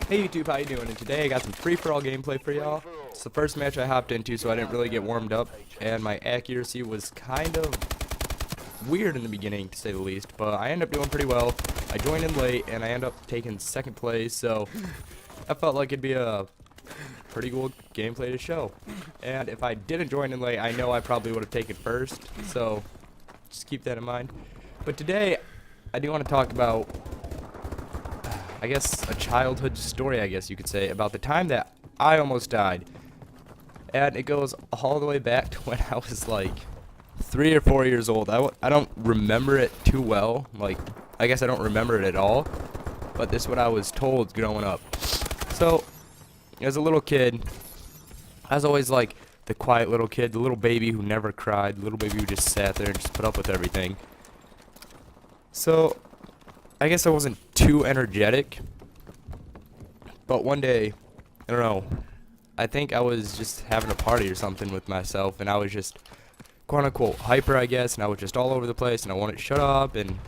Hey YouTube, how you doing? And today I got some free-for-all gameplay for y'all. It's the first match I hopped into, so I didn't really get warmed up, and my accuracy was kind of weird in the beginning, to say the least, but I ended up doing pretty well. I joined in late, and I ended up taking second place, so I felt like it'd be a pretty cool gameplay to show. And if I didn't join in late, I know I probably would have taken first, so just keep that in mind. But today, I do want to talk about, I guess, a childhood story, I guess you could say, about the time that I almost died. And it goes all the way back to when I was like 3 or 4 years old. I don't remember it too well. Like, I guess I don't remember it at all. But this is what I was told growing up. So, as a little kid, I was always like the quiet little kid, the little baby who never cried, the little baby who just sat there and just put up with everything. So, I guess I wasn't too energetic, but one day, I don't know, I think I was just having a party or something with myself, and I was just quote-unquote hyper, I guess, and I was just all over the place, and I wanted to shut up, and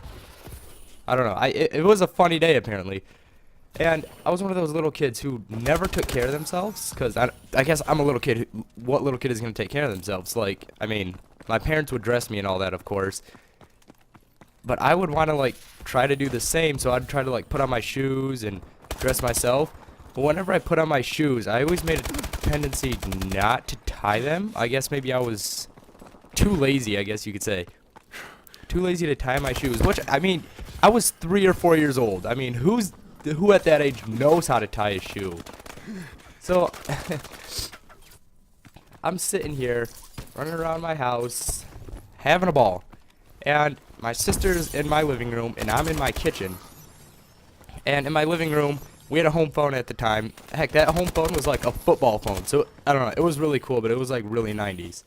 I don't know, it was a funny day, apparently, and I was one of those little kids who never took care of themselves, because I guess I'm a little kid what little kid is going to take care of themselves? Like, I mean, my parents would dress me and all that, of course, but I would want to, like, try to do the same, so I'd try to, like, put on my shoes and dress myself. But whenever I put on my shoes, I always made a tendency not to tie them. I guess maybe I was too lazy, I guess you could say. Too lazy to tie my shoes, which, I mean, I was 3 or 4 years old. I mean, who at that age knows how to tie a shoe? So, I'm sitting here, running around my house, having a ball. And my sister's in my living room, and I'm in my kitchen. And in my living room, we had a home phone at the time. Heck, that home phone was like a football phone. So, I don't know, it was really cool, but it was like really 90s.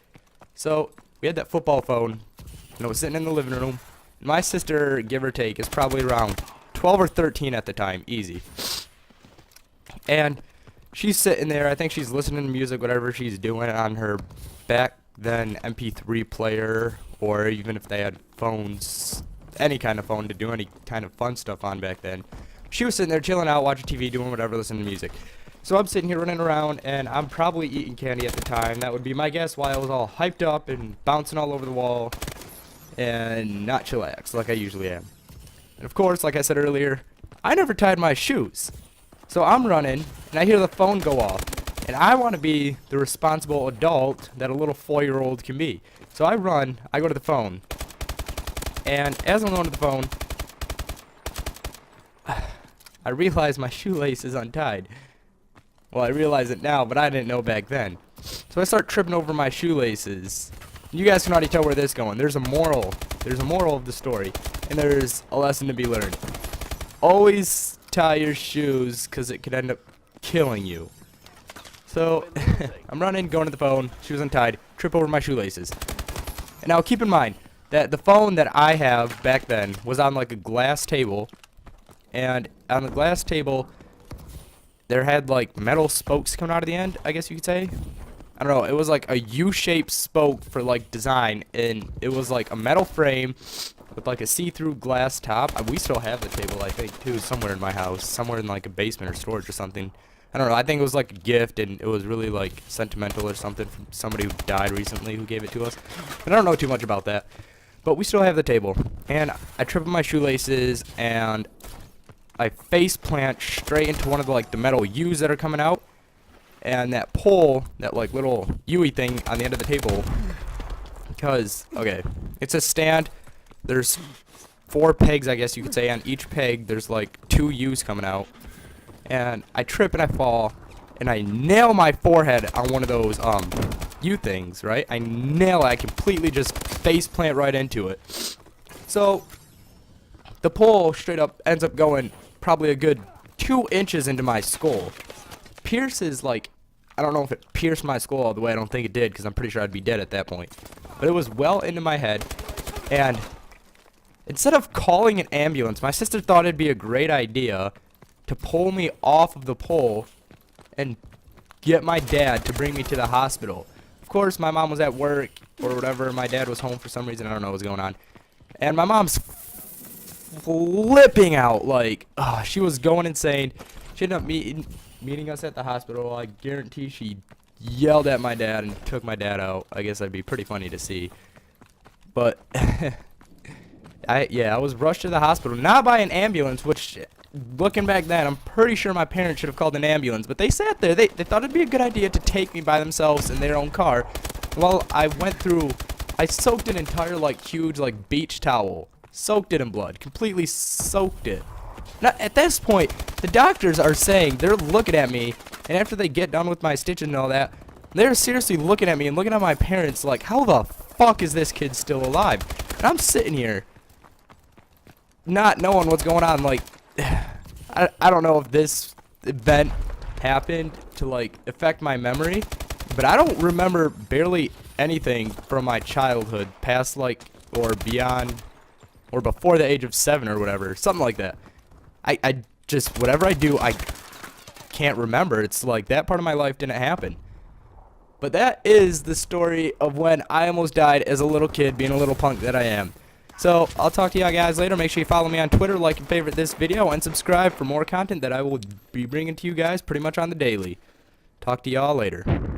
So, we had that football phone, and it was sitting in the living room. And my sister, give or take, is probably around 12 or 13 at the time, easy. And she's sitting there, I think she's listening to music, whatever she's doing on her back then MP3 player, or even if they had phones, any kind of phone to do any kind of fun stuff on back then. She was sitting there chilling out, watching TV, doing whatever, listening to music. So I'm sitting here running around, and I'm probably eating candy at the time. That would be my guess, why I was all hyped up and bouncing all over the wall and not chillaxed like I usually am. And of course, like I said earlier, I never tied my shoes. So I'm running, and I hear the phone go off. And I want to be the responsible adult that a little 4-year-old can be. So I run, I go to the phone, and as I'm going to the phone, I realize my shoelace is untied. Well, I realize it now, but I didn't know back then. So I start tripping over my shoelaces. You guys can already tell where this is going. There's a moral. There's a moral of the story, and there's a lesson to be learned. Always tie your shoes, because it could end up killing you. So, I'm running, going to the phone, shoes untied, trip over my shoelaces. And now keep in mind that the phone that I have back then was on like a glass table, and on the glass table there had like metal spokes coming out of the end, I guess you could say. I don't know, it was like a U-shaped spoke for like design, and it was like a metal frame with like a see-through glass top. We still have the table, I think, too, somewhere in my house, somewhere in like a basement or storage or something. I don't know, I think it was like a gift, and it was really like sentimental or something from somebody who died recently who gave it to us. And I don't know too much about that. But we still have the table. And I trip on my shoelaces, and I face plant straight into one of the like the metal U's that are coming out. And that pole, that like little U-y thing on the end of the table, because, okay, it's a stand. There's 4 pegs, I guess you could say. On each peg, there's like 2 U's coming out. And I trip and I fall, and I nail my forehead on one of those U things, right? I nail it. I completely just face plant right into it. So the pole straight up ends up going probably a good 2 inches into my skull. Pierces, like, I don't know if it pierced my skull all the way. I don't think it did, because I'm pretty sure I'd be dead at that point. But it was well into my head, and instead of calling an ambulance, my sister thought it'd be a great idea to pull me off of the pole and get my dad to bring me to the hospital. Of course, my mom was at work or whatever. My dad was home for some reason. I don't know what was going on. And my mom's flipping out, like, she was going insane. She ended up meeting us at the hospital. I guarantee she yelled at my dad and took my dad out. I guess that'd be pretty funny to see. But I was rushed to the hospital, not by an ambulance, which, looking back then, I'm pretty sure my parents should have called an ambulance. But they sat there. They thought it'd be a good idea to take me by themselves in their own car. Well, I soaked an entire, like, huge, like, beach towel. Soaked it in blood. Completely soaked it. Now, at this point, the doctors are saying, they're looking at me, and after they get done with my stitches and all that, they're seriously looking at me and looking at my parents like, how the fuck is this kid still alive? And I'm sitting here, not knowing what's going on. Like, I don't know if this event happened to, like, affect my memory, but I don't remember barely anything from my childhood past, like, or beyond, or before the age of 7 or whatever, something like that. I just, whatever I do, I can't remember. It's like that part of my life didn't happen. But that is the story of when I almost died as a little kid, being a little punk that I am. So, I'll talk to y'all guys later. Make sure you follow me on Twitter, like and favorite this video, and subscribe for more content that I will be bringing to you guys pretty much on the daily. Talk to y'all later.